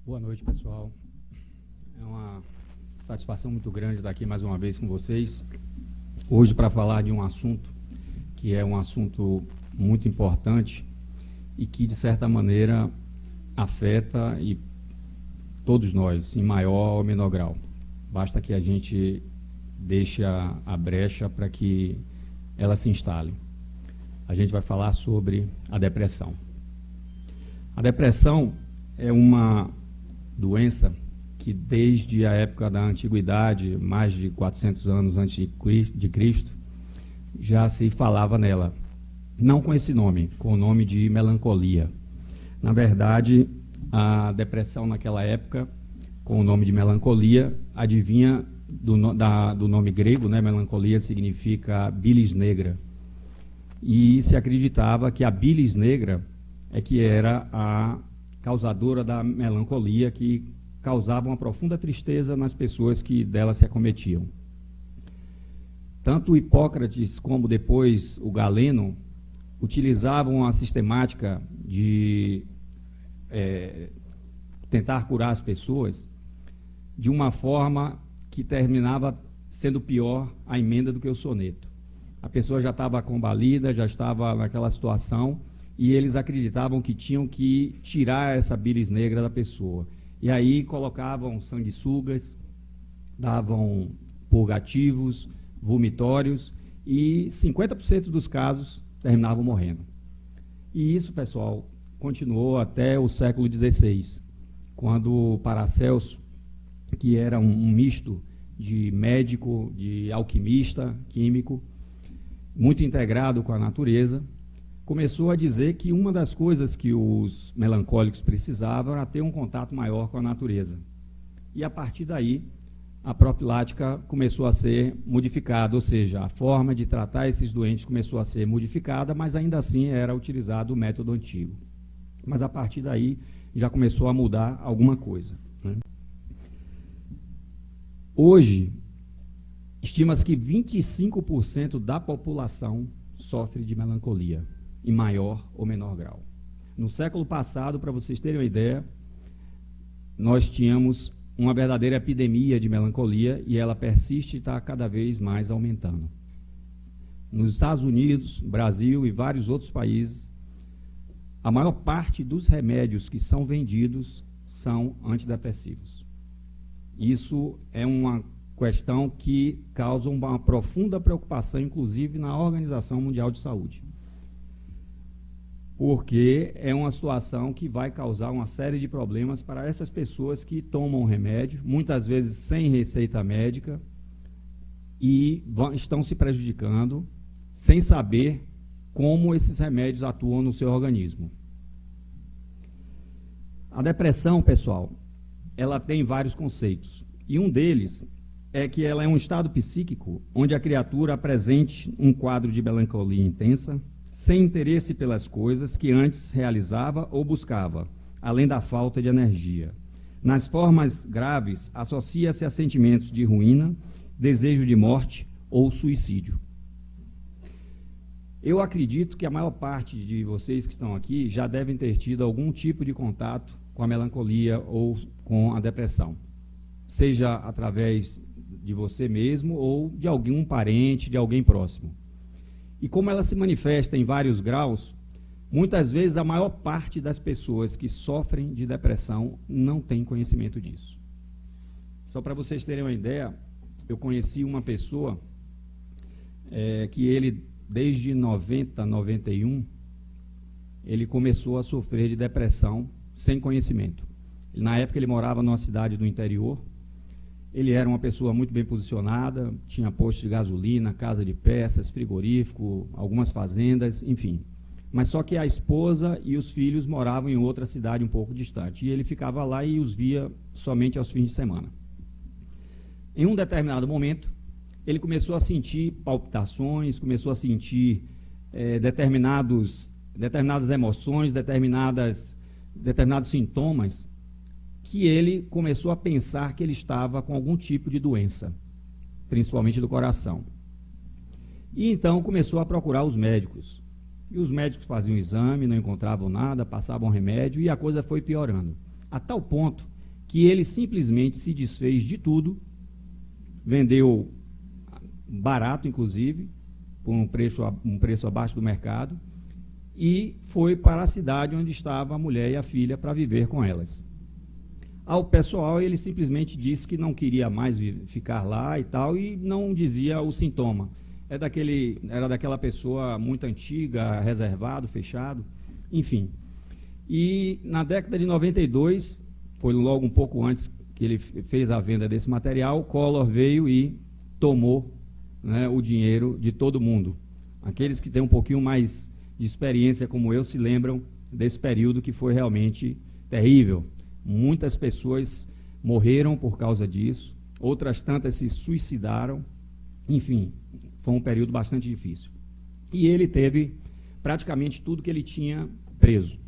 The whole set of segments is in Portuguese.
Boa noite, pessoal. É uma satisfação muito grande estar aqui mais uma vez com vocês, hoje para falar de um assunto que é um assunto muito importante e que, de certa maneira, afeta todos nós, em maior ou menor grau. Basta que a gente deixe a brecha para que ela se instale. A gente vai falar sobre a depressão. A depressão é uma doença que desde a época da antiguidade, mais de 400 anos antes de Cristo, já se falava nela. Não com esse nome, com o nome de melancolia. Na verdade, a depressão naquela época, com o nome de melancolia, advinha do nome grego, né? Melancolia significa bilis negra. E se acreditava que a bilis negra é que era a causadora da melancolia, que causava uma profunda tristeza nas pessoas que dela se acometiam. Tanto Hipócrates como depois o Galeno utilizavam a sistemática de tentar curar as pessoas de uma forma que terminava sendo pior a emenda do que o soneto. A pessoa já estava combalida, já estava naquela situação, e eles acreditavam que tinham que tirar essa bilis negra da pessoa. E aí colocavam sanguessugas, davam purgativos, vomitórios, e 50% dos casos terminavam morrendo. E isso, pessoal, continuou até o século XVI, quando Paracelso, que era um misto de médico, de alquimista, químico, muito integrado com a natureza, começou a dizer que uma das coisas que os melancólicos precisavam era ter um contato maior com a natureza. E a partir daí, a profilática começou a ser modificada, ou seja, a forma de tratar esses doentes começou a ser modificada, mas ainda assim era utilizado o método antigo. Mas a partir daí já começou a mudar alguma coisa, né? Hoje, estima-se que 25% da população sofre de melancolia, em maior ou menor grau. No século passado, para vocês terem uma ideia, nós tínhamos uma verdadeira epidemia de melancolia e ela persiste e está cada vez mais aumentando. Nos Estados Unidos, Brasil e vários outros países, a maior parte dos remédios que são vendidos são antidepressivos. Isso é uma questão que causa uma profunda preocupação, inclusive na Organização Mundial de Saúde, porque é uma situação que vai causar uma série de problemas para essas pessoas que tomam remédio, muitas vezes sem receita médica, e estão se prejudicando sem saber como esses remédios atuam no seu organismo. A depressão, pessoal, ela tem vários conceitos, e um deles é que ela é um estado psíquico onde a criatura apresente um quadro de melancolia intensa, sem interesse pelas coisas que antes realizava ou buscava, além da falta de energia. Nas formas graves, associa-se a sentimentos de ruína, desejo de morte ou suicídio. Eu acredito que a maior parte de vocês que estão aqui já devem ter tido algum tipo de contato com a melancolia ou com a depressão, seja através de você mesmo ou de algum parente, de alguém próximo. E como ela se manifesta em vários graus, muitas vezes a maior parte das pessoas que sofrem de depressão não tem conhecimento disso. Só para vocês terem uma ideia, eu conheci uma pessoa que ele, desde 90, 91, ele começou a sofrer de depressão sem conhecimento. Na época ele morava numa cidade do interior. Ele era uma pessoa muito bem posicionada, tinha posto de gasolina, casa de peças, frigorífico, algumas fazendas, enfim. Mas só que a esposa e os filhos moravam em outra cidade um pouco distante. E ele ficava lá e os via somente aos fins de semana. Em um determinado momento, ele começou a sentir palpitações, começou a sentir determinadas emoções, determinados sintomas, que ele começou a pensar que ele estava com algum tipo de doença, principalmente do coração. E então começou a procurar os médicos. E os médicos faziam exame, não encontravam nada, passavam remédio e a coisa foi piorando. A tal ponto que ele simplesmente se desfez de tudo, vendeu barato, inclusive, por um preço abaixo do mercado, e foi para a cidade onde estava a mulher e a filha para viver com elas. Ao pessoal, ele simplesmente disse que não queria mais ficar lá e tal, e não dizia o sintoma. Era daquela pessoa muito antiga, reservado, fechado, enfim. E na década de 92, foi logo um pouco antes que ele fez a venda desse material, Collor veio e tomou, né, o dinheiro de todo mundo. Aqueles que têm um pouquinho mais de experiência como eu se lembram desse período que foi realmente terrível. Muitas pessoas morreram por causa disso, outras tantas se suicidaram, enfim, foi um período bastante difícil. E ele teve praticamente tudo que ele tinha preso.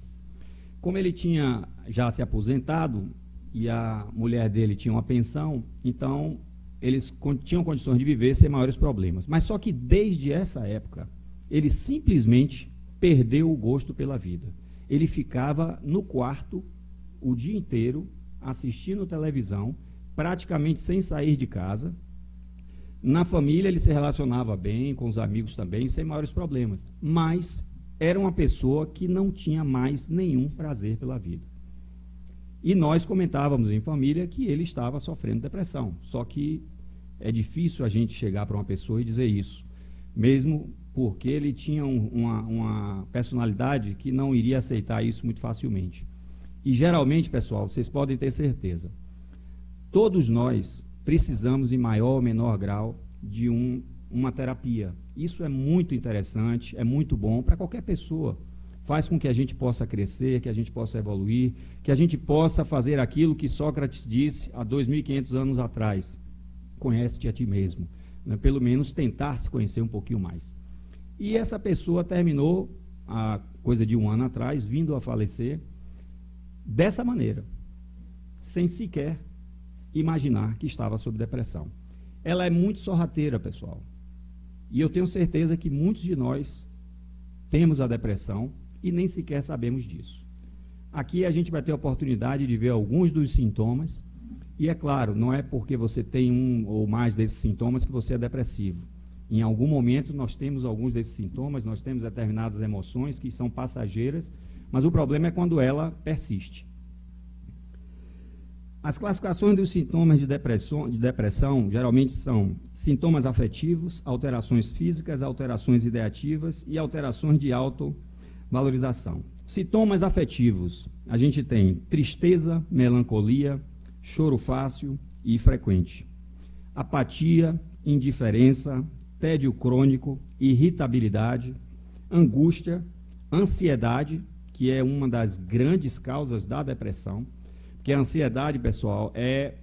Como ele tinha já se aposentado e a mulher dele tinha uma pensão, então eles tinham condições de viver sem maiores problemas. Mas só que desde essa época, ele simplesmente perdeu o gosto pela vida. Ele ficava no quarto o dia inteiro, assistindo televisão, praticamente sem sair de casa. Na família ele se relacionava bem, com os amigos também, sem maiores problemas. Mas era uma pessoa que não tinha mais nenhum prazer pela vida. E nós comentávamos em família que ele estava sofrendo depressão. Só que é difícil a gente chegar para uma pessoa e dizer isso, mesmo porque ele tinha uma personalidade que não iria aceitar isso muito facilmente. E geralmente, pessoal, vocês podem ter certeza, todos nós precisamos, em maior ou menor grau, de uma terapia. Isso é muito interessante, é muito bom para qualquer pessoa. Faz com que a gente possa crescer, que a gente possa evoluir, que a gente possa fazer aquilo que Sócrates disse há 2.500 anos atrás. Conhece-te a ti mesmo. Né? Pelo menos tentar se conhecer um pouquinho mais. E essa pessoa terminou, há coisa de 1 ano atrás, vindo a falecer, dessa maneira, sem sequer imaginar que estava sob depressão. Ela é muito sorrateira, pessoal. E eu tenho certeza que muitos de nós temos a depressão e nem sequer sabemos disso. Aqui a gente vai ter a oportunidade de ver alguns dos sintomas, e é claro, não é porque você tem um ou mais desses sintomas que você é depressivo. Em algum momento nós temos alguns desses sintomas, nós temos determinadas emoções que são passageiras, mas o problema é quando ela persiste. As classificações dos sintomas de depressão geralmente são sintomas afetivos, alterações físicas, alterações ideativas e alterações de autovalorização. Sintomas afetivos, a gente tem tristeza, melancolia, choro fácil e frequente, apatia, indiferença, tédio crônico, irritabilidade, angústia, ansiedade, que é uma das grandes causas da depressão, porque a ansiedade, pessoal, é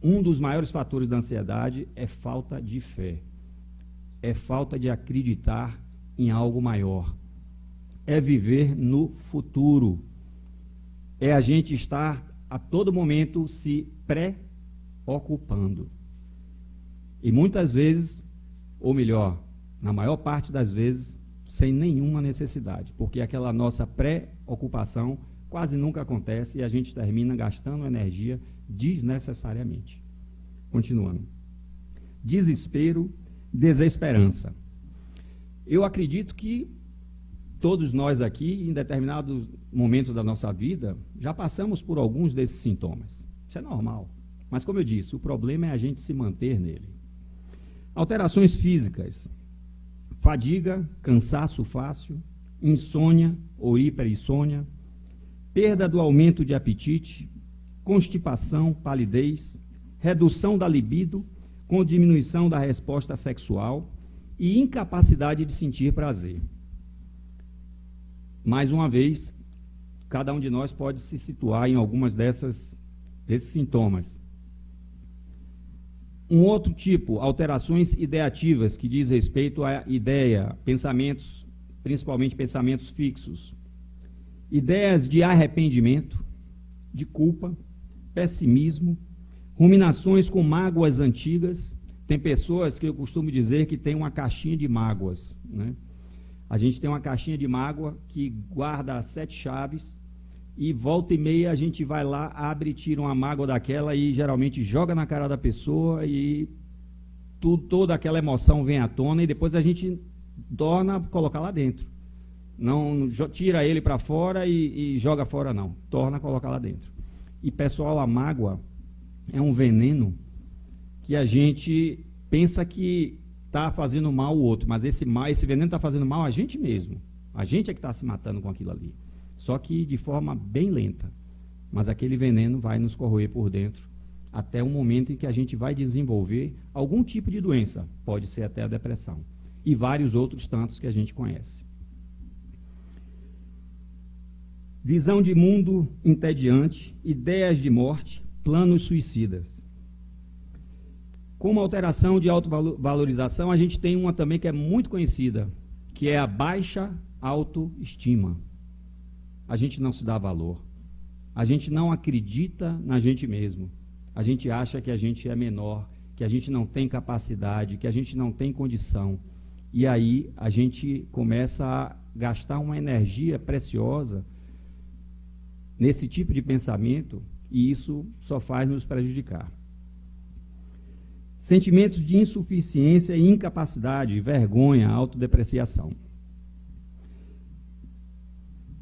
um dos maiores fatores da ansiedade, é falta de fé, é falta de acreditar em algo maior, é viver no futuro, é a gente estar a todo momento se preocupando. E muitas vezes, ou melhor, na maior parte das vezes, sem nenhuma necessidade, porque aquela nossa preocupação quase nunca acontece e a gente termina gastando energia desnecessariamente. Continuando. Desespero, desesperança. Eu acredito que todos nós aqui, em determinado momento da nossa vida, já passamos por alguns desses sintomas. Isso é normal. Mas, como eu disse, o problema é a gente se manter nele. Alterações físicas. Fadiga, cansaço fácil, insônia ou hiperinsônia, perda do aumento de apetite, constipação, palidez, redução da libido, com diminuição da resposta sexual e incapacidade de sentir prazer. Mais uma vez, cada um de nós pode se situar em algumas desses sintomas. Um outro tipo, alterações ideativas, que diz respeito à ideia, pensamentos, principalmente pensamentos fixos. Ideias de arrependimento, de culpa, pessimismo, ruminações com mágoas antigas. Tem pessoas que eu costumo dizer que tem uma caixinha de mágoas, né? A gente tem uma caixinha de mágoa que guarda 7 chaves e volta e meia a gente vai lá, abre, tira uma mágoa daquela e geralmente joga na cara da pessoa e toda aquela emoção vem à tona e depois a gente torna a colocar lá dentro. Não tira ele para fora e joga fora, não. Torna a colocar lá dentro. E, pessoal, a mágoa é um veneno que a gente pensa que está fazendo mal ao outro, mas esse veneno está fazendo mal a gente mesmo. A gente é que está se matando com aquilo ali. Só que de forma bem lenta. Mas aquele veneno vai nos corroer por dentro até o momento em que a gente vai desenvolver algum tipo de doença. Pode ser até a depressão. E vários outros tantos que a gente conhece. Visão de mundo entediante, ideias de morte, planos suicidas. Como alteração de autovalorização, a gente tem uma também que é muito conhecida, que é a baixa autoestima. A gente não se dá valor. A gente não acredita na gente mesmo. A gente acha que a gente é menor, que a gente não tem capacidade, que a gente não tem condição. E aí a gente começa a gastar uma energia preciosa nesse tipo de pensamento, e isso só faz nos prejudicar. Sentimentos de insuficiência e incapacidade, vergonha, autodepreciação.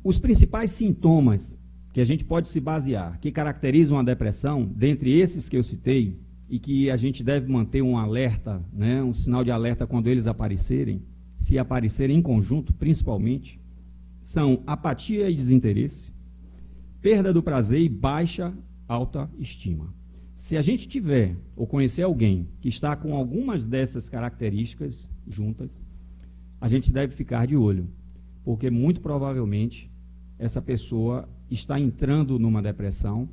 Os principais sintomas que a gente pode se basear, que caracterizam a depressão, dentre esses que eu citei, e que a gente deve manter um alerta, né, um sinal de alerta quando eles aparecerem, se aparecerem em conjunto, principalmente, são apatia e desinteresse, perda do prazer e baixa autoestima. Se a gente tiver ou conhecer alguém que está com algumas dessas características juntas, a gente deve ficar de olho, porque muito provavelmente essa pessoa está entrando numa depressão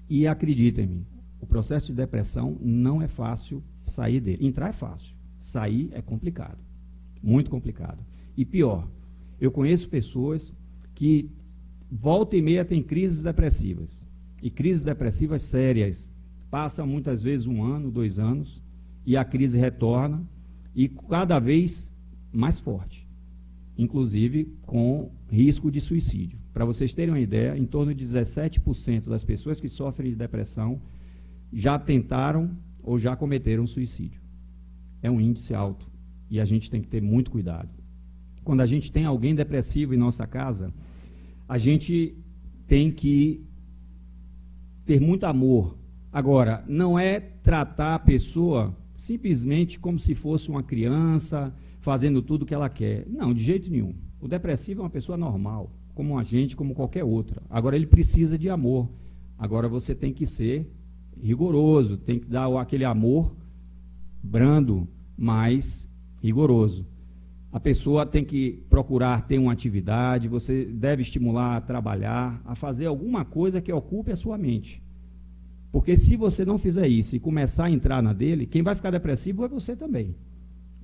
e, acreditem-me, o processo de depressão não é fácil sair dele. Entrar é fácil, sair é complicado, muito complicado. E pior, eu conheço pessoas que volta e meia têm crises depressivas, e crises depressivas sérias, passam muitas vezes 1 ano, 2 anos, e a crise retorna, e cada vez mais forte, inclusive com risco de suicídio. Para vocês terem uma ideia, em torno de 17% das pessoas que sofrem de depressão já tentaram ou já cometeram suicídio. É um índice alto, e a gente tem que ter muito cuidado. Quando a gente tem alguém depressivo em nossa casa, a gente tem que ter muito amor. Agora, não é tratar a pessoa simplesmente como se fosse uma criança, fazendo tudo o que ela quer. Não, de jeito nenhum. O depressivo é uma pessoa normal, como a gente, como qualquer outra. Agora, ele precisa de amor. Agora, você tem que ser rigoroso, tem que dar aquele amor brando, mas rigoroso. A pessoa tem que procurar ter uma atividade, você deve estimular a trabalhar, a fazer alguma coisa que ocupe a sua mente. Porque se você não fizer isso e começar a entrar na dele, quem vai ficar depressivo é você também.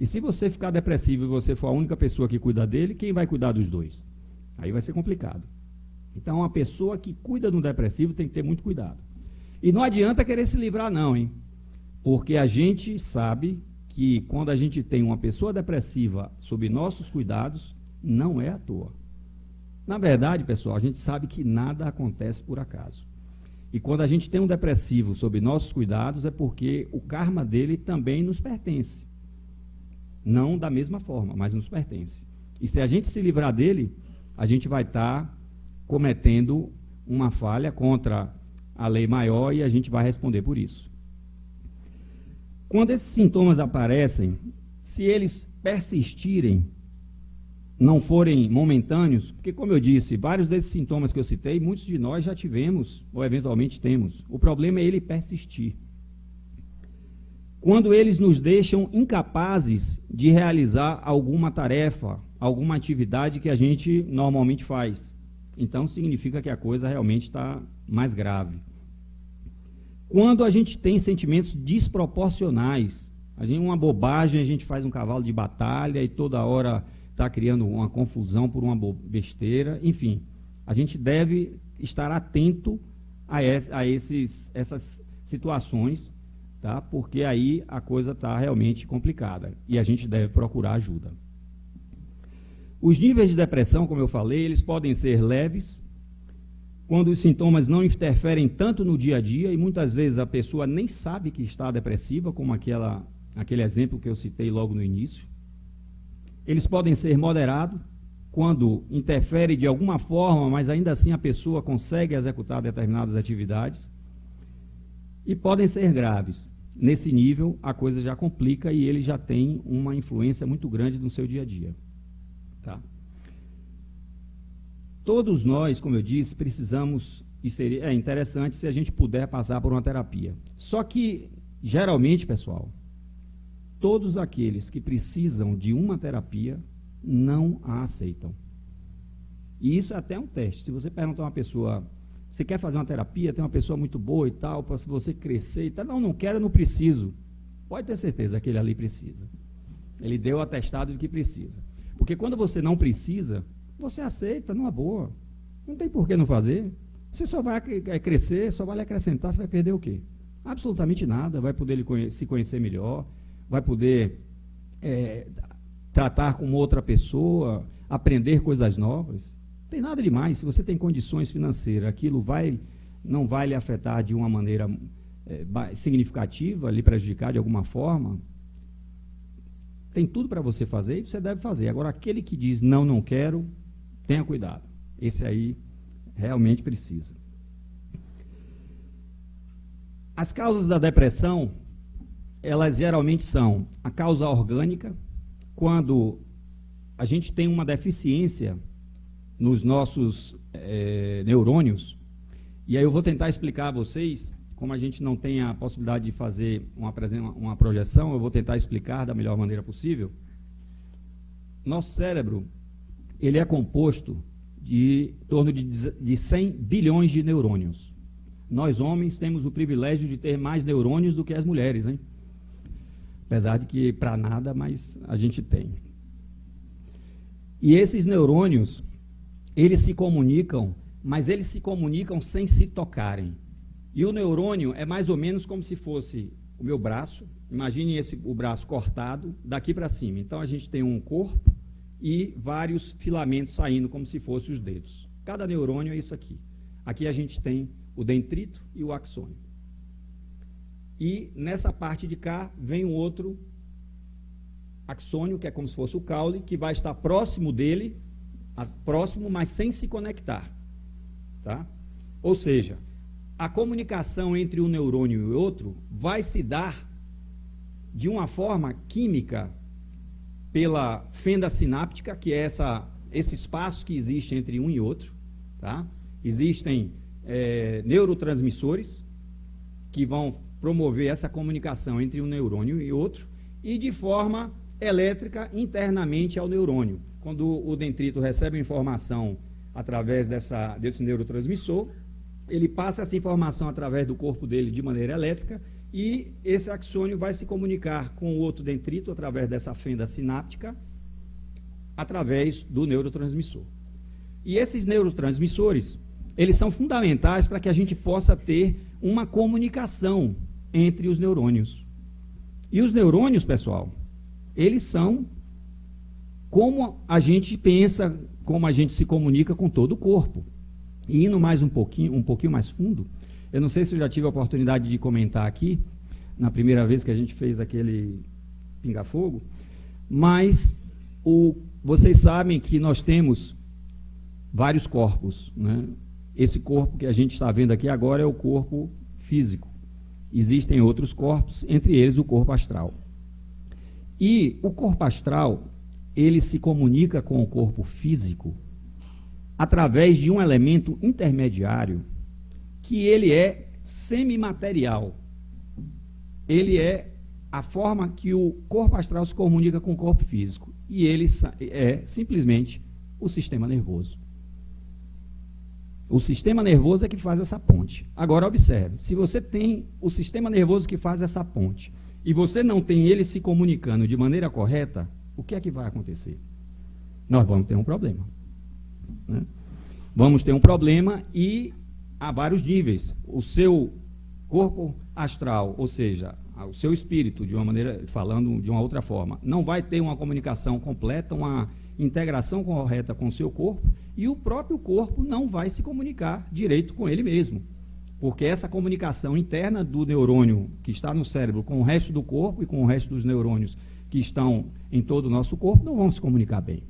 E se você ficar depressivo e você for a única pessoa que cuida dele, quem vai cuidar dos dois? Aí vai ser complicado. Então, a pessoa que cuida do depressivo tem que ter muito cuidado. E não adianta querer se livrar não, hein? Porque a gente sabe que quando a gente tem uma pessoa depressiva sob nossos cuidados, não é à toa. Na verdade, pessoal, a gente sabe que nada acontece por acaso. E quando a gente tem um depressivo sob nossos cuidados, é porque o karma dele também nos pertence. Não da mesma forma, mas nos pertence. E se a gente se livrar dele, a gente vai estar cometendo uma falha contra a lei maior e a gente vai responder por isso. Quando esses sintomas aparecem, se eles persistirem, não forem momentâneos, porque, como eu disse, vários desses sintomas que eu citei, muitos de nós já tivemos, ou eventualmente temos. O problema é ele persistir. Quando eles nos deixam incapazes de realizar alguma tarefa, alguma atividade que a gente normalmente faz, então significa que a coisa realmente está mais grave. Quando a gente tem sentimentos desproporcionais, uma bobagem, a gente faz um cavalo de batalha e toda hora está criando uma confusão por uma besteira, enfim, a gente deve estar atento a essas situações, tá? Porque aí a coisa está realmente complicada e a gente deve procurar ajuda. Os níveis de depressão, como eu falei, eles podem ser leves, quando os sintomas não interferem tanto no dia a dia e muitas vezes a pessoa nem sabe que está depressiva, como aquele exemplo que eu citei logo no início. Eles podem ser moderados, quando interfere de alguma forma, mas ainda assim a pessoa consegue executar determinadas atividades. E podem ser graves. Nesse nível, a coisa já complica e ele já tem uma influência muito grande no seu dia a dia. Tá? Todos nós, como eu disse, precisamos, e seria interessante se a gente puder passar por uma terapia. Só que, geralmente, pessoal, todos aqueles que precisam de uma terapia não a aceitam. E isso é até um teste. Se você perguntar a uma pessoa, você quer fazer uma terapia, tem uma pessoa muito boa e tal, para você crescer e tal, não quero, não preciso. Pode ter certeza que ele ali precisa. Ele deu o atestado de que precisa. Porque quando você não precisa, você aceita numa boa. Não tem por que não fazer. Você só vai crescer, só vai lhe acrescentar, você vai perder o quê? Absolutamente nada. Vai poder se conhecer melhor, vai poder tratar com outra pessoa, aprender coisas novas. Não tem nada demais. Se você tem condições financeiras, aquilo não vai lhe afetar de uma maneira significativa, lhe prejudicar de alguma forma. Tem tudo para você fazer e você deve fazer. Agora, aquele que diz não quero, tenha cuidado. Esse aí realmente precisa. As causas da depressão, elas geralmente são a causa orgânica, quando a gente tem uma deficiência nos nossos neurônios, e aí eu vou tentar explicar a vocês, como a gente não tem a possibilidade de fazer uma projeção, eu vou tentar explicar da melhor maneira possível. Nosso cérebro, ele é composto de em torno de 100 bilhões de neurônios. Nós, homens, temos o privilégio de ter mais neurônios do que as mulheres, hein? Apesar de que para nada, mas a gente tem. E esses neurônios, eles se comunicam, mas eles se comunicam sem se tocarem. E o neurônio é mais ou menos como se fosse o meu braço. Imagine o braço cortado daqui para cima. Então, a gente tem um corpo e vários filamentos saindo, como se fossem os dedos. Cada neurônio é isso aqui. Aqui a gente tem o dendrito e o axônio. E nessa parte de cá vem um outro axônio, que é como se fosse o caule, que vai estar próximo dele, próximo, mas sem se conectar. Tá? Ou seja, a comunicação entre um neurônio e outro vai se dar de uma forma química pela fenda sináptica, que é esse espaço que existe entre um e outro. Tá? Existem neurotransmissores que vão promover essa comunicação entre um neurônio e outro, e de forma elétrica internamente ao neurônio. Quando o dendrito recebe informação através desse neurotransmissor, ele passa essa informação através do corpo dele de maneira elétrica, e esse axônio vai se comunicar com o outro dendrito através dessa fenda sináptica, através do neurotransmissor. E esses neurotransmissores, eles são fundamentais para que a gente possa ter uma comunicação entre os neurônios. E os neurônios, pessoal, eles são como a gente pensa, como a gente se comunica com todo o corpo. E indo mais um pouquinho mais fundo, eu não sei se eu já tive a oportunidade de comentar aqui, na primeira vez que a gente fez aquele pinga-fogo, mas vocês sabem que nós temos vários corpos, né? Esse corpo que a gente está vendo aqui agora é o corpo físico. Existem outros corpos, entre eles o corpo astral. E o corpo astral, ele se comunica com o corpo físico através de um elemento intermediário que ele é semimaterial. Ele é a forma que o corpo astral se comunica com o corpo físico. E ele é simplesmente o sistema nervoso. O sistema nervoso é que faz essa ponte. Agora, observe, se você tem o sistema nervoso que faz essa ponte e você não tem ele se comunicando de maneira correta, o que é que vai acontecer? Nós vamos ter um problema. Né? Vamos ter um problema e há vários níveis. O seu corpo astral, ou seja, o seu espírito, de uma maneira, falando de uma outra forma, não vai ter uma comunicação completa, uma integração correta com o seu corpo, e o próprio corpo não vai se comunicar direito com ele mesmo. Porque essa comunicação interna do neurônio que está no cérebro com o resto do corpo e com o resto dos neurônios que estão em todo o nosso corpo não vão se comunicar bem.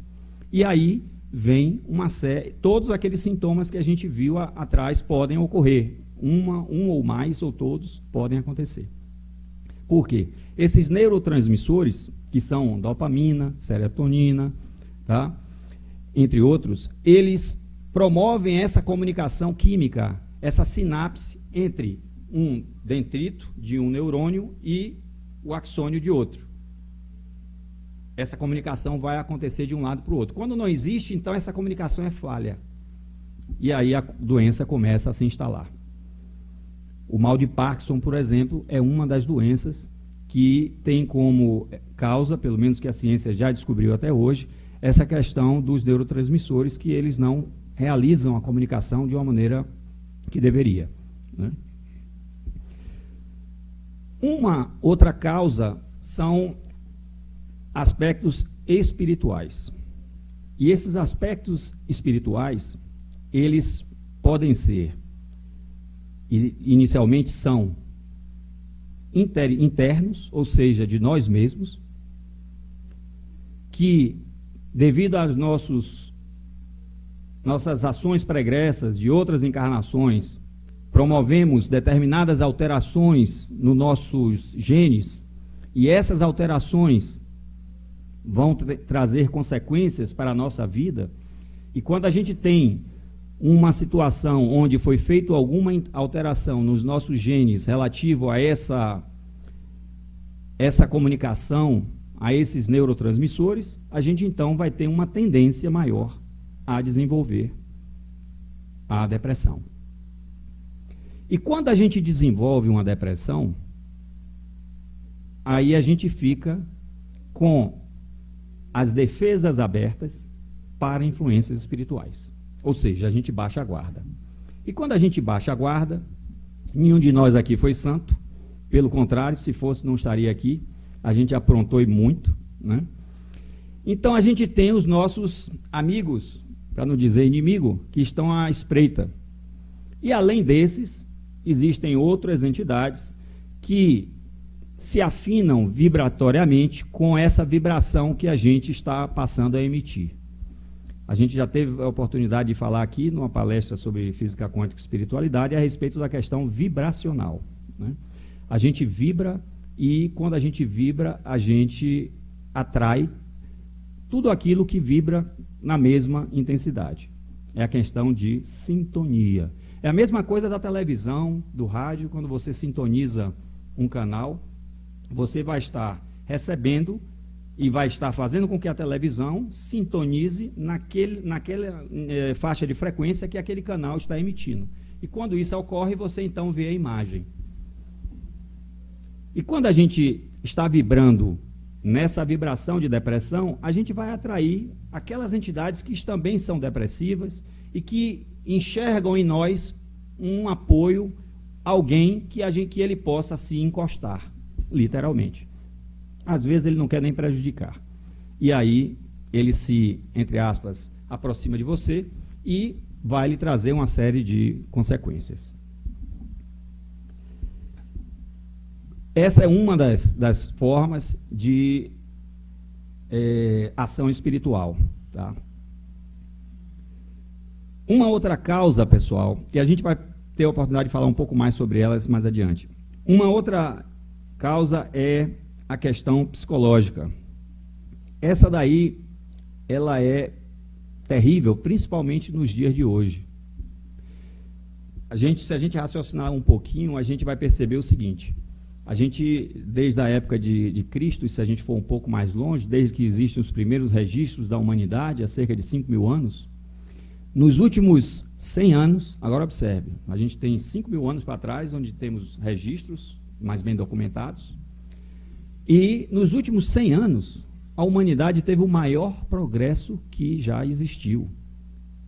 E aí vem uma série, todos aqueles sintomas que a gente viu atrás podem ocorrer. Um ou mais, ou todos, podem acontecer. Por quê? Esses neurotransmissores, que são dopamina, serotonina, tá? Entre outros, eles promovem essa comunicação química, essa sinapse entre um dendrito de um neurônio e o axônio de outro. Essa comunicação vai acontecer de um lado para o outro. Quando não existe, então essa comunicação é falha. E aí a doença começa a se instalar. O mal de Parkinson, por exemplo, é uma das doenças que tem como causa, pelo menos que a ciência já descobriu até hoje, essa questão dos neurotransmissores, que eles não realizam a comunicação de uma maneira que deveria, né? Uma outra causa são aspectos espirituais. E esses aspectos espirituais, eles podem ser, inicialmente são internos, ou seja, de nós mesmos, que devido às nossas ações pregressas de outras encarnações, promovemos determinadas alterações nos nossos genes, e essas alterações vão trazer consequências para a nossa vida. E quando a gente tem uma situação onde foi feita alguma alteração nos nossos genes relativo a essa comunicação, a esses neurotransmissores, a gente então vai ter uma tendência maior a desenvolver a depressão. E quando a gente desenvolve uma depressão, aí a gente fica com as defesas abertas para influências espirituais. Ou seja, a gente baixa a guarda. E quando a gente baixa a guarda, nenhum de nós aqui foi santo, pelo contrário, se fosse não estaria aqui, a gente aprontou e muito, né? Então a gente tem os nossos amigos, para não dizer inimigo, que estão à espreita. E além desses, existem outras entidades que se afinam vibratoriamente com essa vibração que a gente está passando a emitir. A gente já teve a oportunidade de falar aqui numa palestra sobre física quântica e espiritualidade a respeito da questão vibracional, né? A gente vibra, e quando a gente vibra, a gente atrai tudo aquilo que vibra na mesma intensidade. É a questão de sintonia. É a mesma coisa da televisão, do rádio. Quando você sintoniza um canal, você vai estar recebendo e vai estar fazendo com que a televisão sintonize naquela faixa de frequência que aquele canal está emitindo. E quando isso ocorre, você então vê a imagem. E quando a gente está vibrando nessa vibração de depressão, a gente vai atrair aquelas entidades que também são depressivas e que enxergam em nós um apoio, alguém que ele possa se encostar, literalmente. Às vezes ele não quer nem prejudicar. E aí ele se, entre aspas, aproxima de você e vai lhe trazer uma série de consequências. Essa é uma das formas de ação espiritual, tá? Uma outra causa, pessoal, que a gente vai ter a oportunidade de falar um pouco mais sobre elas mais adiante. Uma outra causa é a questão psicológica. Essa daí, ela é terrível, principalmente nos dias de hoje. Se a gente raciocinar um pouquinho, a gente vai perceber o seguinte: a gente, desde a época de Cristo, e se a gente for um pouco mais longe, desde que existem os primeiros registros da humanidade, há cerca de 5.000 anos, nos últimos 100 anos, agora observe, a gente tem 5.000 anos para trás, onde temos registros mais bem documentados, e nos últimos 100 anos, a humanidade teve o maior progresso que já existiu.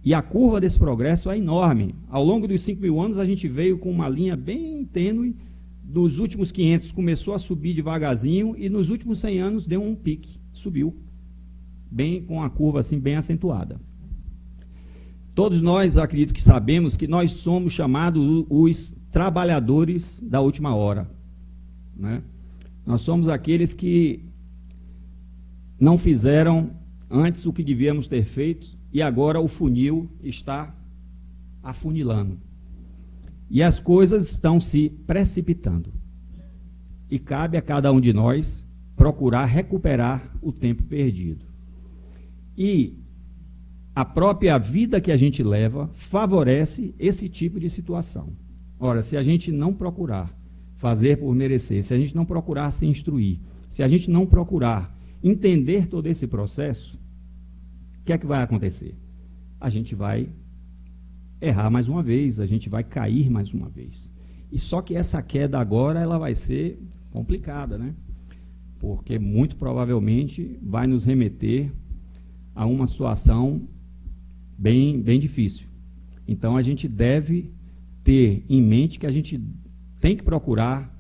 E a curva desse progresso é enorme. Ao longo dos 5.000 anos, a gente veio com uma linha bem tênue. Nos últimos 500 começou a subir devagarzinho e nos últimos 100 anos deu um pique, subiu. bem com a curva assim bem acentuada. Todos nós, acredito que sabemos que nós somos chamados os trabalhadores da última hora, né? Nós somos aqueles que não fizeram antes o que devíamos ter feito e agora o funil está afunilando. E as coisas estão se precipitando. E cabe a cada um de nós procurar recuperar o tempo perdido. E a própria vida que a gente leva favorece esse tipo de situação. Ora, se a gente não procurar fazer por merecer, se a gente não procurar se instruir, se a gente não procurar entender todo esse processo, o que é que vai acontecer? A gente vai errar mais uma vez, a gente vai cair mais uma vez. E só que essa queda agora ela vai ser complicada, né? Porque muito provavelmente vai nos remeter a uma situação bem difícil. Então a gente deve ter em mente que a gente tem que procurar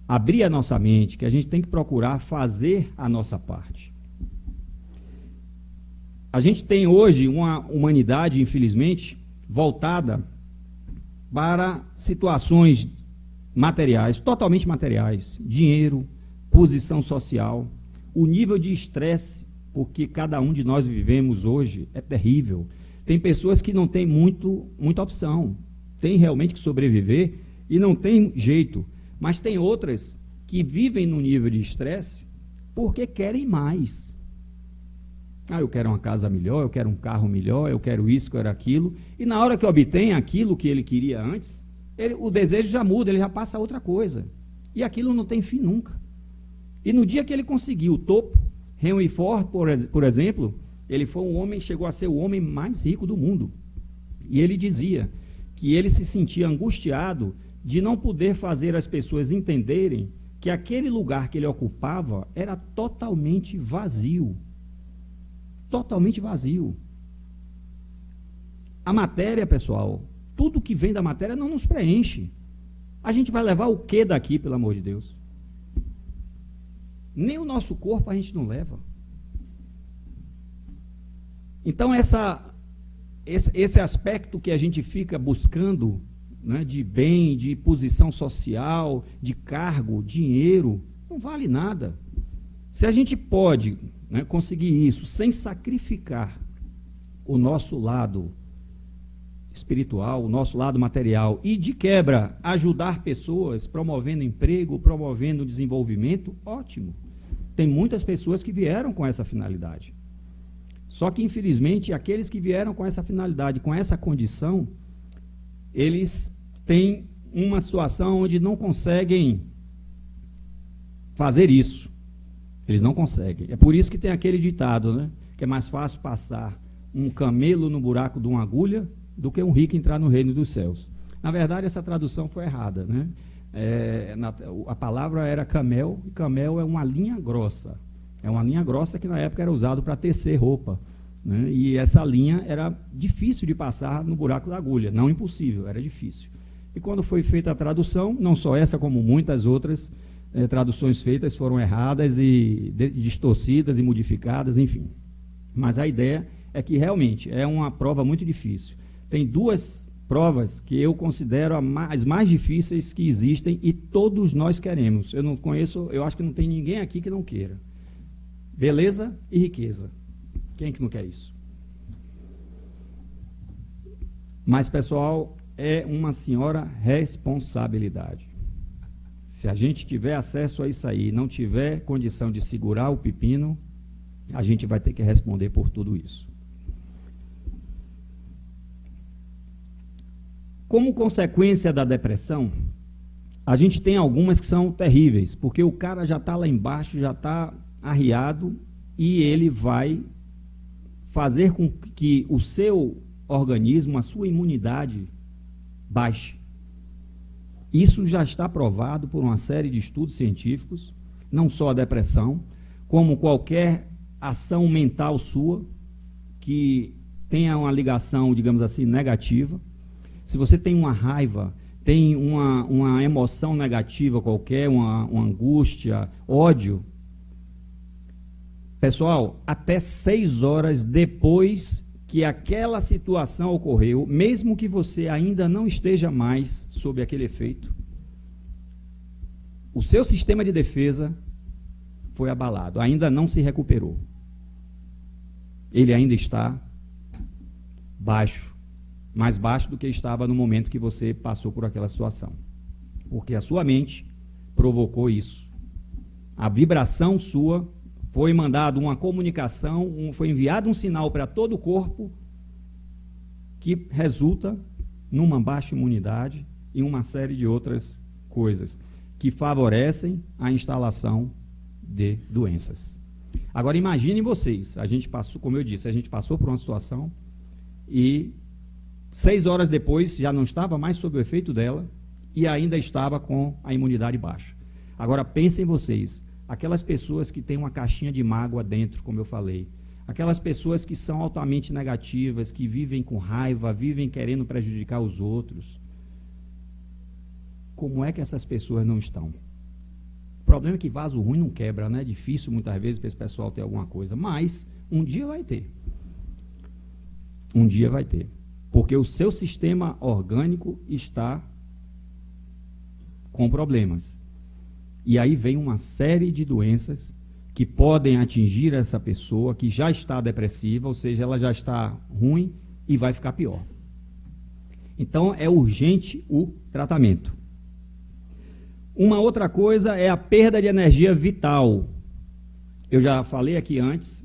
abrir a nossa mente, que a gente tem que procurar fazer a nossa parte. A gente tem hoje uma humanidade, infelizmente, voltada para situações materiais, totalmente materiais, dinheiro, posição social, o nível de estresse, porque cada um de nós vivemos hoje é terrível. Tem pessoas que não têm muita opção, tem realmente que sobreviver e não tem jeito, mas tem outras que vivem no nível de estresse porque querem mais. Eu quero uma casa melhor, eu quero um carro melhor, eu quero isso, eu quero aquilo. E na hora que obtém aquilo que ele queria antes, o desejo já muda, ele já passa a outra coisa. E aquilo não tem fim nunca. E no dia que ele conseguiu o topo, Henry Ford, por exemplo, ele foi chegou a ser o homem mais rico do mundo. E ele dizia que ele se sentia angustiado de não poder fazer as pessoas entenderem que aquele lugar que ele ocupava era totalmente vazio. Totalmente vazio. A matéria, pessoal, tudo que vem da matéria não nos preenche. A gente vai levar o que daqui, pelo amor de Deus? Nem o nosso corpo a gente não leva. Então, esse aspecto que a gente fica buscando, né, de bem, de posição social, de cargo, dinheiro, não vale nada. Se a gente pode, né, conseguir isso sem sacrificar o nosso lado espiritual, o nosso lado material, e de quebra ajudar pessoas, promovendo emprego, promovendo desenvolvimento, ótimo. Tem muitas pessoas que vieram com essa finalidade. Só que, infelizmente, aqueles que vieram com essa finalidade, com essa condição, eles têm uma situação onde não conseguem fazer isso. Eles não conseguem. É por isso que tem aquele ditado, né? Que é mais fácil passar um camelo no buraco de uma agulha do que um rico entrar no reino dos céus. Na verdade, essa tradução foi errada, né? A palavra era camel, e camel é uma linha grossa. É uma linha grossa que na época era usado para tecer roupa, né? E essa linha era difícil de passar no buraco da agulha, não impossível, era difícil. E quando foi feita a tradução, não só essa como muitas outras traduções feitas foram erradas e distorcidas e modificadas, enfim. Mas a ideia é que realmente é uma prova muito difícil. Tem duas provas que eu considero as mais difíceis que existem e todos nós queremos. Eu não conheço, eu acho que não tem ninguém aqui que não queira. Beleza e riqueza. Quem é que não quer isso? Mas, pessoal, é uma senhora responsabilidade. Se a gente tiver acesso a isso aí e não tiver condição de segurar o pepino, a gente vai ter que responder por tudo isso. Como consequência da depressão, a gente tem algumas que são terríveis, porque o cara já está lá embaixo, já está arriado, e ele vai fazer com que o seu organismo, a sua imunidade, baixe. Isso já está provado por uma série de estudos científicos, não só a depressão, como qualquer ação mental sua que tenha uma ligação, digamos assim, negativa. Se você tem uma raiva, tem uma emoção negativa qualquer, uma angústia, ódio, Pessoal, até 6 horas depois que aquela situação ocorreu, mesmo que você ainda não esteja mais sob aquele efeito, o seu sistema de defesa foi abalado, ainda não se recuperou. Ele ainda está baixo, mais baixo do que estava no momento que você passou por aquela situação. Porque a sua mente provocou isso. A vibração sua foi mandada uma comunicação, foi enviado um sinal para todo o corpo que resulta numa baixa imunidade e uma série de outras coisas que favorecem a instalação de doenças. Agora imaginem vocês, a gente passou, como eu disse, a gente passou por uma situação e 6 horas depois já não estava mais sob o efeito dela e ainda estava com a imunidade baixa. Agora pensem vocês, aquelas pessoas que têm uma caixinha de mágoa dentro, como eu falei, aquelas pessoas que são altamente negativas, que vivem com raiva, vivem querendo prejudicar os outros, como é que essas pessoas não estão? O problema é que vaso ruim não quebra, né? É difícil muitas vezes para esse pessoal ter alguma coisa, mas um dia vai ter. Um dia vai ter. Porque o seu sistema orgânico está com problemas. E aí vem uma série de doenças que podem atingir essa pessoa que já está depressiva, ou seja, ela já está ruim e vai ficar pior. Então, é urgente o tratamento. Uma outra coisa é a perda de energia vital. Eu já falei aqui antes,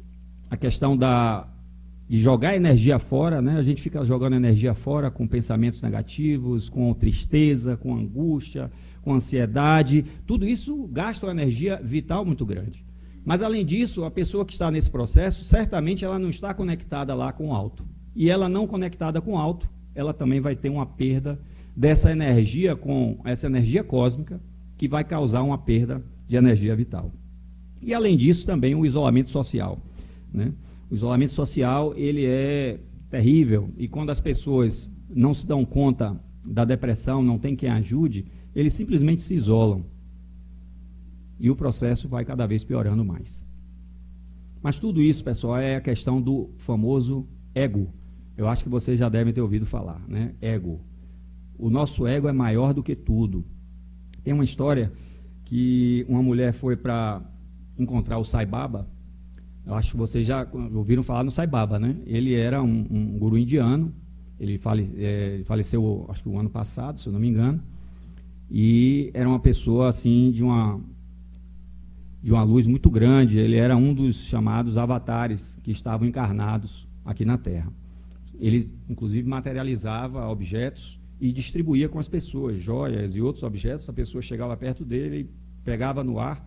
a questão de jogar energia fora, né? A gente fica jogando energia fora com pensamentos negativos, com tristeza, com angústia, com ansiedade. Tudo isso gasta uma energia vital muito grande. Mas, além disso, a pessoa que está nesse processo, certamente ela não está conectada lá com o alto. E ela não conectada com o alto, ela também vai ter uma perda dessa energia, com essa energia cósmica, que vai causar uma perda de energia vital. E, além disso, também o isolamento social, né? O isolamento social, ele é terrível, e quando as pessoas não se dão conta da depressão, não tem quem ajude, eles simplesmente se isolam. E o processo vai cada vez piorando mais. Mas tudo isso, pessoal, é a questão do famoso ego. Eu acho que vocês já devem ter ouvido falar, né? Ego. O nosso ego é maior do que tudo. Tem uma história que uma mulher foi para encontrar o Sai Baba. Eu acho que vocês já ouviram falar no Sai Baba, né? Ele era um guru indiano. Ele faleceu, acho que o ano passado, se eu não me engano. E era uma pessoa, assim, de uma luz muito grande. Ele era um dos chamados avatares que estavam encarnados aqui na Terra. Ele, inclusive, materializava objetos e distribuía com as pessoas, joias e outros objetos. A pessoa chegava perto dele e pegava no ar.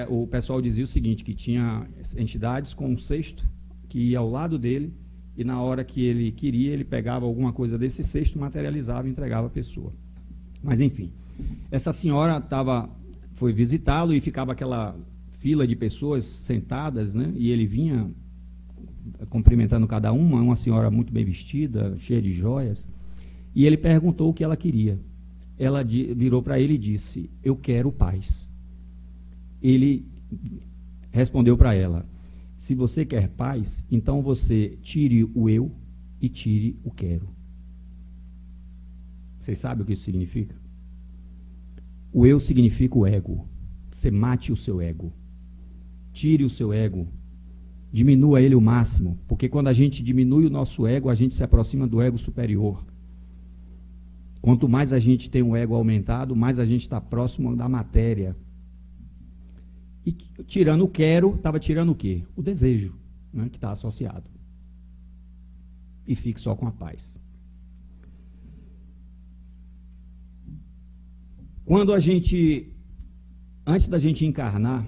O pessoal dizia o seguinte, que tinha entidades com um cesto que ia ao lado dele e na hora que ele queria, ele pegava alguma coisa desse cesto, materializava e entregava à pessoa. Mas, enfim, essa senhora foi visitá-lo e ficava aquela fila de pessoas sentadas, né? E ele vinha cumprimentando cada uma senhora muito bem vestida, cheia de joias, e ele perguntou o que ela queria. Ela virou para ele e disse, eu quero paz. Ele respondeu para ela, se você quer paz, então você tire o eu e tire o quero. Vocês sabem o que isso significa? O eu significa o ego. Você mate o seu ego. Tire o seu ego. Diminua ele o máximo, porque quando a gente diminui o nosso ego, a gente se aproxima do ego superior. Quanto mais a gente tem um ego aumentado, mais a gente está próximo da matéria. E tirando o quero, estava tirando o quê? O desejo, né, que está associado. E fique só com a paz. Quando antes da gente encarnar,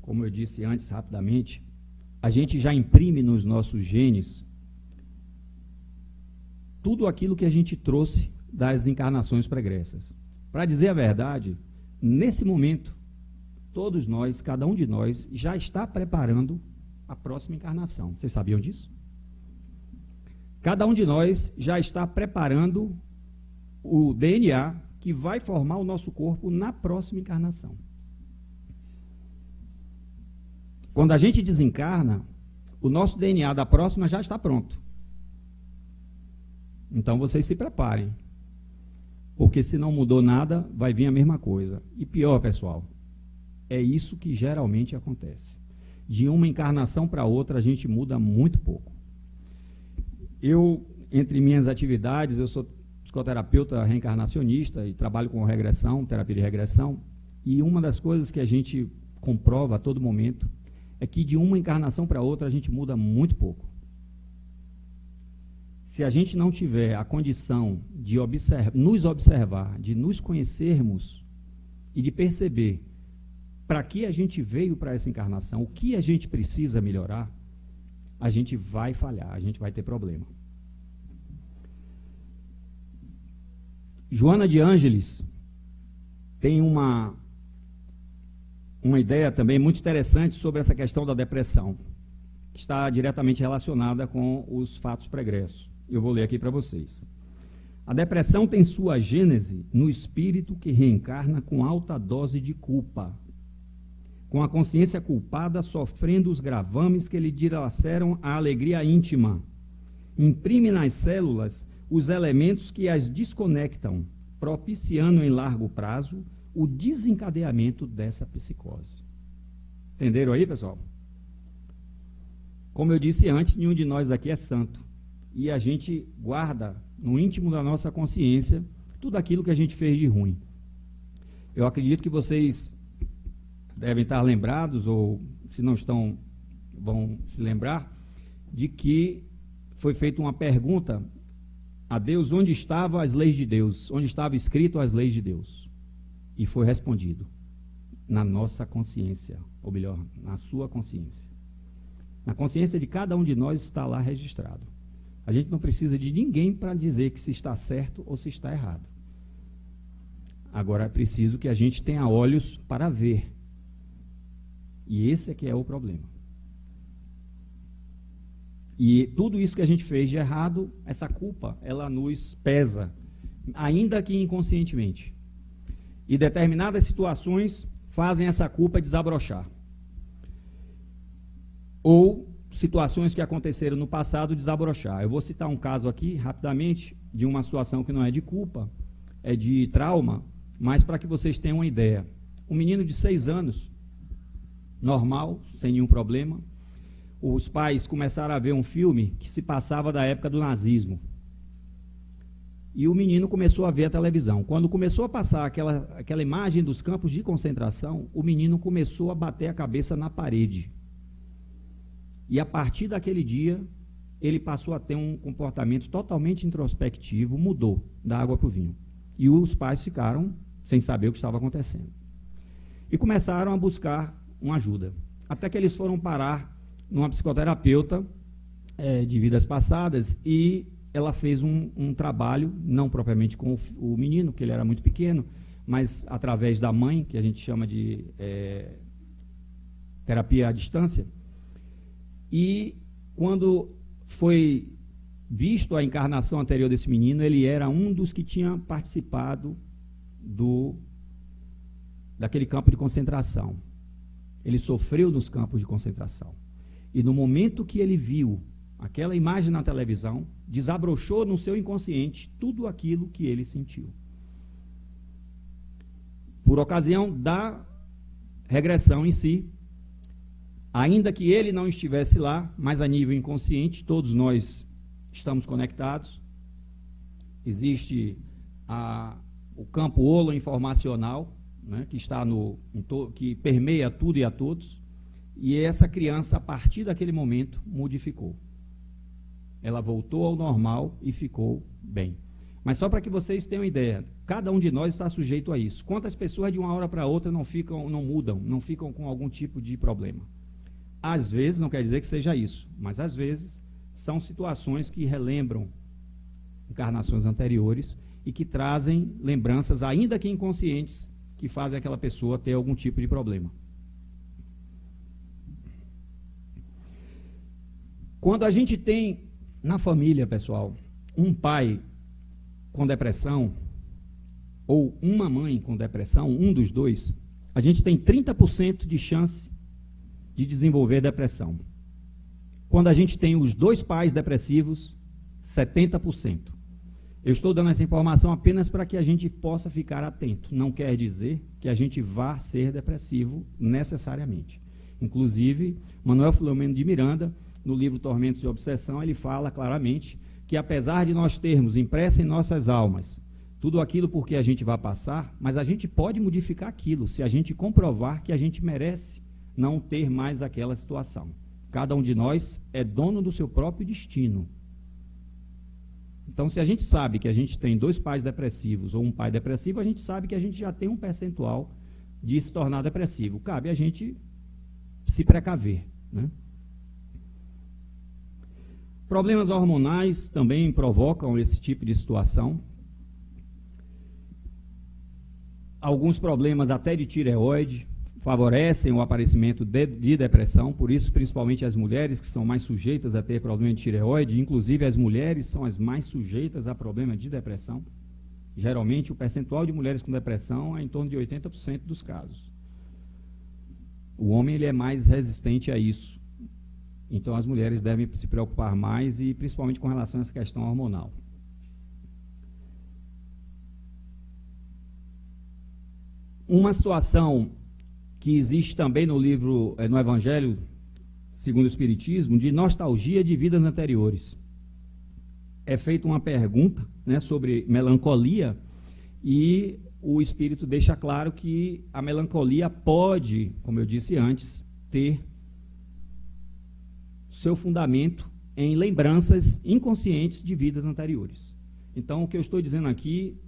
como eu disse antes rapidamente, a gente já imprime nos nossos genes tudo aquilo que a gente trouxe das encarnações pregressas. Para dizer a verdade, nesse momento, todos nós, cada um de nós, já está preparando a próxima encarnação. Vocês sabiam disso? Cada um de nós já está preparando o DNA que vai formar o nosso corpo na próxima encarnação. Quando a gente desencarna, o nosso DNA da próxima já está pronto. Então vocês se preparem. Porque se não mudou nada, vai vir a mesma coisa. E pior, pessoal, é isso que geralmente acontece. De uma encarnação para outra, a gente muda muito pouco. Eu, entre minhas atividades, eu sou psicoterapeuta reencarnacionista e trabalho com regressão, terapia de regressão, e uma das coisas que a gente comprova a todo momento é que de uma encarnação para outra a gente muda muito pouco. Se a gente não tiver a condição de nos observar, de nos conhecermos e de perceber para que a gente veio para essa encarnação, o que a gente precisa melhorar, a gente vai falhar, a gente vai ter problema. Joana de Ângeles tem uma ideia também muito interessante sobre essa questão da depressão, que está diretamente relacionada com os fatos pregressos. Eu vou ler aqui para vocês. A depressão tem sua gênese no espírito que reencarna com alta dose de culpa, com a consciência culpada sofrendo os gravames que lhe dilaceram a alegria íntima. Imprime nas células os elementos que as desconectam, propiciando em largo prazo o desencadeamento dessa psicose. Entenderam aí, pessoal? Como eu disse antes, nenhum de nós aqui é santo. E a gente guarda no íntimo da nossa consciência tudo aquilo que a gente fez de ruim. Eu acredito que vocês devem estar lembrados, ou se não estão, vão se lembrar, de que foi feita uma pergunta a Deus: onde estavam as leis de Deus? Onde estava escrito as leis de Deus? E foi respondido: na nossa consciência, ou melhor, na sua consciência. Na consciência de cada um de nós está lá registrado. A gente não precisa de ninguém para dizer que se está certo ou se está errado. Agora é preciso que a gente tenha olhos para ver. E esse é que é o problema. E tudo isso que a gente fez de errado, essa culpa, ela nos pesa, ainda que inconscientemente. E determinadas situações fazem essa culpa desabrochar. Ou situações que aconteceram no passado desabrochar. Eu vou citar um caso aqui, rapidamente, de uma situação que não é de culpa, é de trauma, mas para que vocês tenham uma ideia. Um menino de 6 anos, normal, sem nenhum problema, os pais começaram a ver um filme que se passava da época do nazismo. E o menino começou a ver a televisão. Quando começou a passar aquela imagem dos campos de concentração, o menino começou a bater a cabeça na parede. E a partir daquele dia, ele passou a ter um comportamento totalmente introspectivo, mudou da água para o vinho. E os pais ficaram sem saber o que estava acontecendo. E começaram a buscar uma ajuda. Até que eles foram parar numa psicoterapeuta de vidas passadas, e ela fez um trabalho, não propriamente com o menino, que ele era muito pequeno, mas através da mãe, que a gente chama de terapia à distância. E quando foi visto a encarnação anterior desse menino, ele era um dos que tinha participado daquele campo de concentração. Ele sofreu nos campos de concentração. E no momento que ele viu aquela imagem na televisão, desabrochou no seu inconsciente tudo aquilo que ele sentiu. Por ocasião da regressão em si, ainda que ele não estivesse lá, mas a nível inconsciente, todos nós estamos conectados. Existe o campo holoinformacional, né, que está que permeia tudo e a todos, e essa criança, a partir daquele momento, modificou. Ela voltou ao normal e ficou bem. Mas só para que vocês tenham ideia, cada um de nós está sujeito a isso. Quantas pessoas de uma hora para outra não mudam, não ficam com algum tipo de problema? Às vezes, não quer dizer que seja isso, mas às vezes são situações que relembram encarnações anteriores e que trazem lembranças, ainda que inconscientes, que fazem aquela pessoa ter algum tipo de problema. Quando a gente tem na família, pessoal, um pai com depressão ou uma mãe com depressão, um dos dois, a gente tem 30% de chance de desenvolver depressão. Quando a gente tem os dois pais depressivos, 70%. Eu estou dando essa informação apenas para que a gente possa ficar atento. Não quer dizer que a gente vá ser depressivo necessariamente. Inclusive, Manuel Filomeno de Miranda, no livro Tormentos de Obsessão, ele fala claramente que apesar de nós termos impresso em nossas almas tudo aquilo por que a gente vai passar, mas a gente pode modificar aquilo se a gente comprovar que a gente merece não ter mais aquela situação. Cada um de nós é dono do seu próprio destino. Então, se a gente sabe que a gente tem dois pais depressivos ou um pai depressivo, a gente sabe que a gente já tem um percentual de se tornar depressivo. Cabe a gente se precaver, né? Problemas hormonais também provocam esse tipo de situação. Alguns problemas até de tireoide favorecem o aparecimento de depressão, por isso, principalmente as mulheres que são mais sujeitas a ter problema de tireoide, inclusive as mulheres são as mais sujeitas a problema de depressão. Geralmente, o percentual de mulheres com depressão é em torno de 80% dos casos. O homem ele é mais resistente a isso. Então, as mulheres devem se preocupar mais, e principalmente com relação a essa questão hormonal. Uma situação que existe também no livro, no Evangelho segundo o Espiritismo, de nostalgia de vidas anteriores. É feita uma pergunta, né, sobre melancolia, e o Espírito deixa claro que a melancolia pode, como eu disse antes, ter seu fundamento em lembranças inconscientes de vidas anteriores. Então, o que eu estou dizendo aqui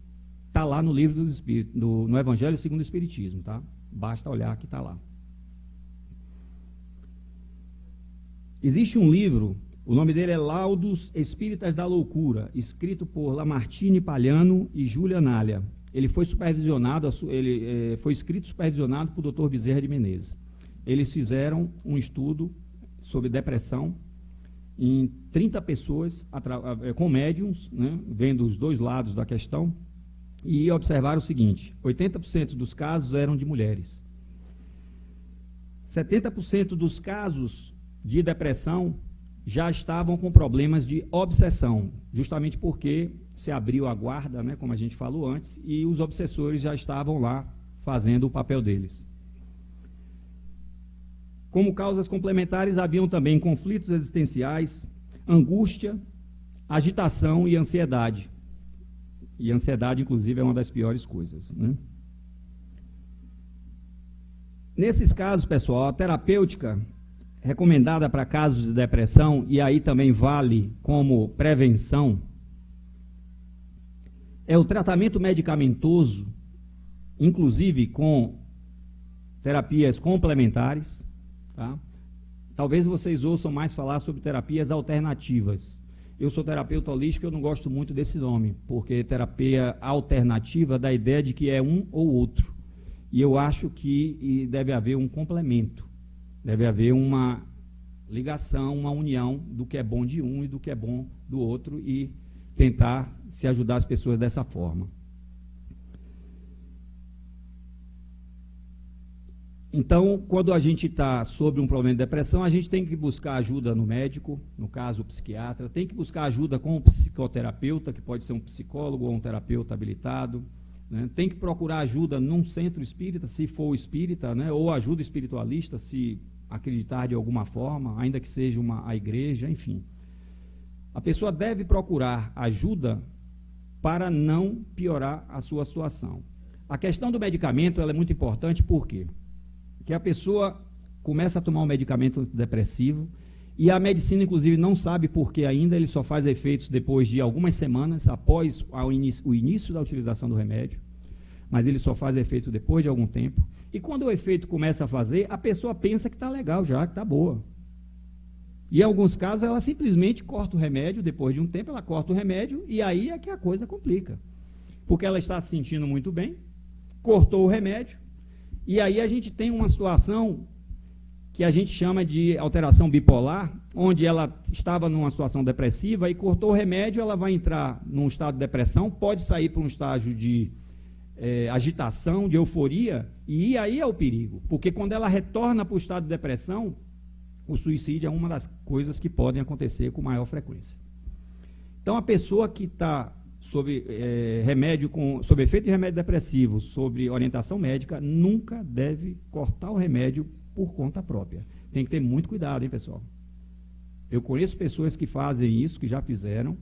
está lá no livro dos Espíritos, no Evangelho segundo o Espiritismo, tá? Basta olhar que está lá. Existe um livro, o nome dele é Laudos Espíritas da Loucura, escrito por Lamartine Palhano e Júlia Nália. Ele foi supervisionado, foi escrito e supervisionado por Dr. Bezerra de Menezes. Eles fizeram um estudo sobre depressão em 30 pessoas, com médiums, né, vendo os dois lados da questão, e observaram o seguinte: 80% dos casos eram de mulheres. 70% dos casos de depressão já estavam com problemas de obsessão, justamente porque se abriu a guarda, né, como a gente falou antes, e os obsessores já estavam lá fazendo o papel deles. Como causas complementares, haviam também conflitos existenciais, angústia, agitação e ansiedade. E a ansiedade, inclusive, é uma das piores coisas, né? Nesses casos, pessoal, a terapêutica recomendada para casos de depressão, e aí também vale como prevenção, é o tratamento medicamentoso, inclusive com terapias complementares, tá? Talvez vocês ouçam mais falar sobre terapias alternativas. Eu sou terapeuta holístico, eu não gosto muito desse nome, porque terapia alternativa dá a ideia de que é um ou outro. E eu acho que deve haver um complemento, deve haver uma ligação, uma união do que é bom de um e do que é bom do outro, e tentar se ajudar as pessoas dessa forma. Então, quando a gente está sobre um problema de depressão, a gente tem que buscar ajuda no médico, no caso o psiquiatra, tem que buscar ajuda com o psicoterapeuta, que pode ser um psicólogo ou um terapeuta habilitado, né? Tem que procurar ajuda num centro espírita, se for espírita, né? Ou ajuda espiritualista, se acreditar de alguma forma, ainda que seja a igreja, enfim. A pessoa deve procurar ajuda para não piorar a sua situação. A questão do medicamento ela é muito importante, por quê? Que a pessoa começa a tomar um medicamento depressivo e a medicina, inclusive, não sabe por que ainda, ele só faz efeitos depois de algumas semanas, após o início da utilização do remédio, mas ele só faz efeito depois de algum tempo. E quando o efeito começa a fazer, a pessoa pensa que está legal já, que está boa. E em alguns casos, ela simplesmente corta o remédio, depois de um tempo, ela corta o remédio, e aí é que a coisa complica. Porque ela está se sentindo muito bem, cortou o remédio, e aí a gente tem uma situação que a gente chama de alteração bipolar, onde ela estava numa situação depressiva e cortou o remédio, ela vai entrar num estado de depressão, pode sair para um estágio de agitação, de euforia, e aí é o perigo, porque quando ela retorna para o estado de depressão, o suicídio é uma das coisas que podem acontecer com maior frequência. Então, a pessoa que está sob sob efeito de remédio depressivo, sob orientação médica, nunca deve cortar o remédio por conta própria. Tem que ter muito cuidado, hein, pessoal? Eu conheço pessoas que fazem isso, que já fizeram,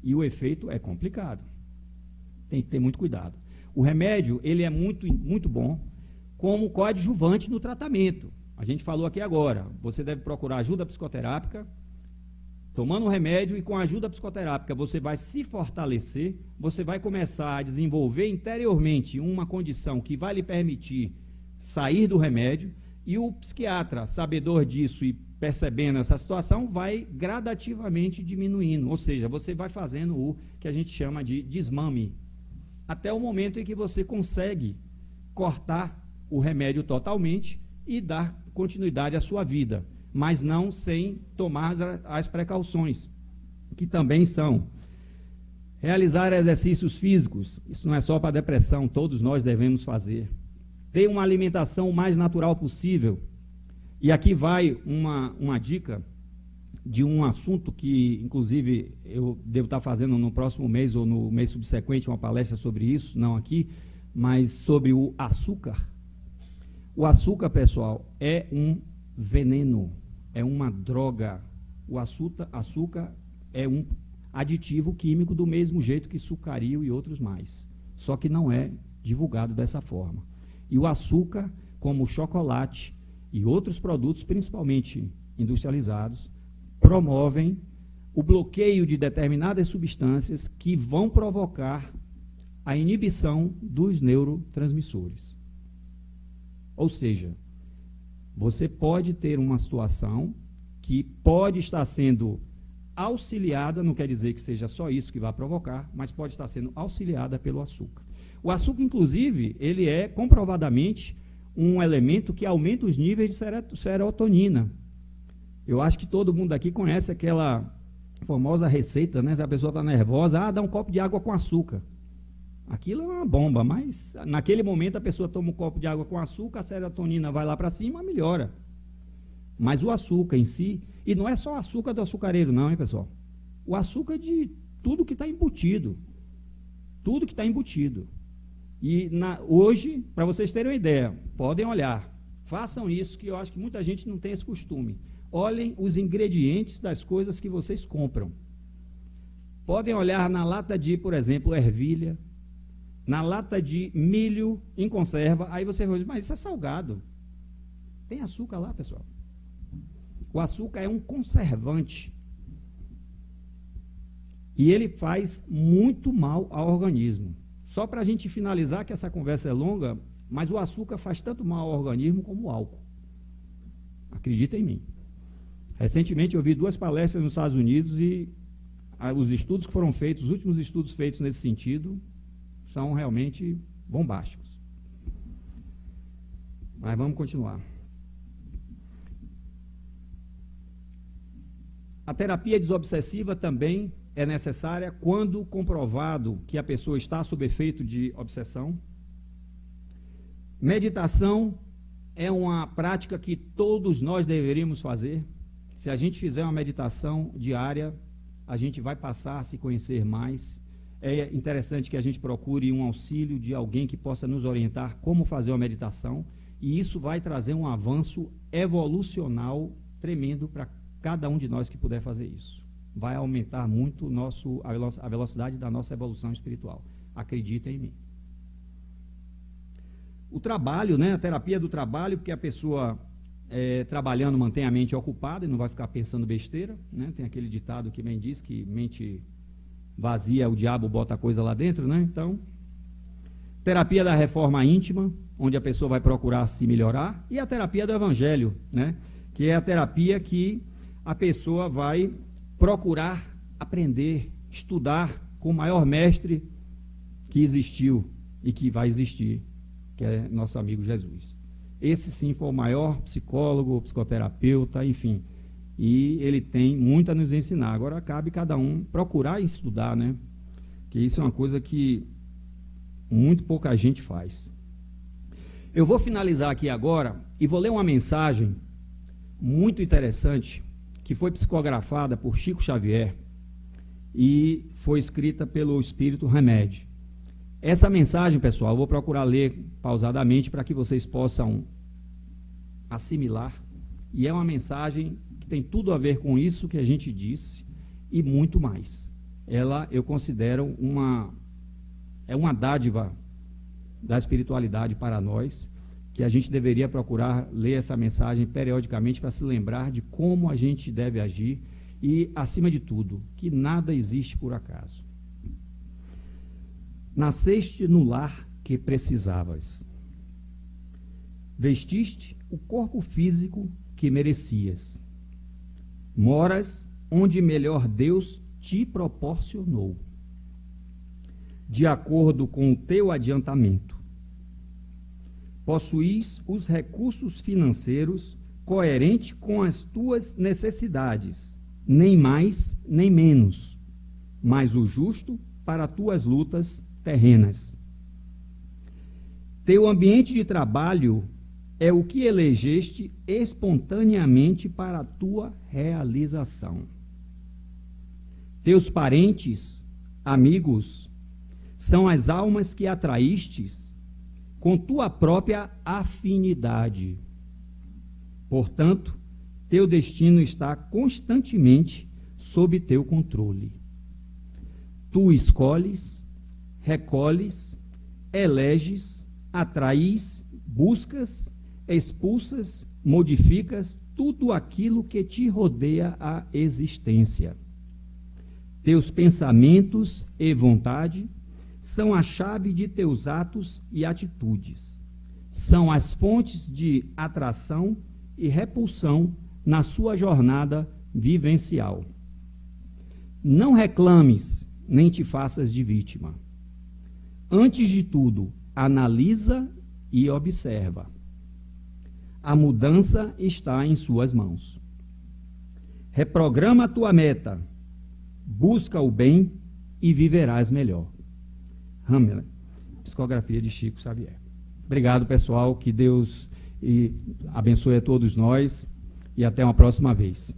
e o efeito é complicado. Tem que ter muito cuidado. O remédio, ele é muito bom como coadjuvante no tratamento. A gente falou aqui agora, você deve procurar ajuda psicoterápica, tomando o remédio, e com a ajuda psicoterápica você vai se fortalecer, você vai começar a desenvolver interiormente uma condição que vai lhe permitir sair do remédio, e o psiquiatra, sabedor disso e percebendo essa situação, vai gradativamente diminuindo, ou seja, você vai fazendo o que a gente chama de desmame, até o momento em que você consegue cortar o remédio totalmente e dar continuidade à sua vida, mas não sem tomar as precauções, que também são realizar exercícios físicos. Isso não é só para depressão, todos nós devemos fazer. Ter uma alimentação o mais natural possível. E aqui vai uma dica de um assunto que, inclusive, eu devo estar fazendo no próximo mês ou no mês subsequente uma palestra sobre isso, não aqui, mas sobre o açúcar. O açúcar, pessoal, é um veneno, é uma droga. O açúcar é um aditivo químico do mesmo jeito que sucario e outros mais, só que não é divulgado dessa forma. E o açúcar, como o chocolate e outros produtos, principalmente industrializados, promovem o bloqueio de determinadas substâncias que vão provocar a inibição dos neurotransmissores. Ou seja, você pode ter uma situação que pode estar sendo auxiliada, não quer dizer que seja só isso que vai provocar, mas pode estar sendo auxiliada pelo açúcar. O açúcar, inclusive, ele é comprovadamente um elemento que aumenta os níveis de serotonina. Eu acho que todo mundo aqui conhece aquela famosa receita, né? Se a pessoa está nervosa, dá um copo de água com açúcar. Aquilo é uma bomba, mas naquele momento a pessoa toma um copo de água com açúcar, a serotonina vai lá para cima, melhora. Mas o açúcar em si, e não é só o açúcar do açucareiro não, hein, pessoal? O açúcar de tudo que está embutido. Tudo que está embutido. E hoje, para vocês terem uma ideia, podem olhar, façam isso, que eu acho que muita gente não tem esse costume. Olhem os ingredientes das coisas que vocês compram. Podem olhar na lata de, por exemplo, ervilha, na lata de milho em conserva, aí você vai dizer, mas isso é salgado. Tem açúcar lá, pessoal. O açúcar é um conservante. E ele faz muito mal ao organismo. Só para a gente finalizar, que essa conversa é longa, mas o açúcar faz tanto mal ao organismo como o álcool. Acredita em mim. Recentemente eu vi 2 palestras nos Estados Unidos e os estudos que foram feitos, os últimos estudos feitos nesse sentido, são realmente bombásticos. Mas vamos continuar. A terapia desobsessiva também é necessária quando comprovado que a pessoa está sob efeito de obsessão. Meditação é uma prática que todos nós deveríamos fazer. Se a gente fizer uma meditação diária, a gente vai passar a se conhecer mais. É interessante que a gente procure um auxílio de alguém que possa nos orientar como fazer uma meditação, e isso vai trazer um avanço evolucional tremendo para cada um de nós que puder fazer isso. Vai aumentar muito a velocidade da nossa evolução espiritual. Acreditem em mim. O trabalho, né, a terapia do trabalho, porque a pessoa trabalhando mantém a mente ocupada e não vai ficar pensando besteira, né? Tem aquele ditado que bem diz que mente vazia, o diabo bota a coisa lá dentro, né? Então, terapia da reforma íntima, onde a pessoa vai procurar se melhorar, e a terapia do evangelho, né? Que é a terapia que a pessoa vai procurar aprender, estudar com o maior mestre que existiu e que vai existir, que é nosso amigo Jesus. Esse sim foi o maior psicólogo, psicoterapeuta, enfim, e ele tem muito a nos ensinar. Agora cabe cada um procurar estudar, né? Que isso é uma coisa que Muito pouca gente faz. Eu vou finalizar aqui agora e vou ler uma mensagem muito interessante que foi psicografada por Chico Xavier e foi escrita pelo Espírito Remédio. Essa mensagem, pessoal, eu vou procurar ler pausadamente para que vocês possam assimilar. E é uma mensagem que tem tudo a ver com isso que a gente disse e muito mais. Ela, eu considero uma dádiva da espiritualidade para nós, que a gente deveria procurar ler essa mensagem periodicamente para se lembrar de como a gente deve agir e, acima de tudo, que nada existe por acaso. Nasceste no lar que precisavas. Vestiste o corpo físico que merecias. Moras onde melhor Deus te proporcionou, de acordo com o teu adiantamento. Possuís os recursos financeiros coerente com as tuas necessidades, nem mais nem menos, mas o justo para tuas lutas terrenas. Teu ambiente de trabalho é o que elegeste espontaneamente para a tua realização. Teus parentes, amigos, são as almas que atraístes com tua própria afinidade. Portanto, teu destino está constantemente sob teu controle. Tu escolhes, recolhes, eleges, atraís, buscas, expulsas, modificas tudo aquilo que te rodeia a existência. Teus pensamentos e vontade são a chave de teus atos e atitudes. São as fontes de atração e repulsão na sua jornada vivencial. Não reclames, nem te faças de vítima. Antes de tudo, analisa e observa. A mudança está em suas mãos. Reprograma a tua meta, busca o bem e viverás melhor. Hamlet, psicografia de Chico Xavier. Obrigado, pessoal, que Deus abençoe a todos nós e até uma próxima vez.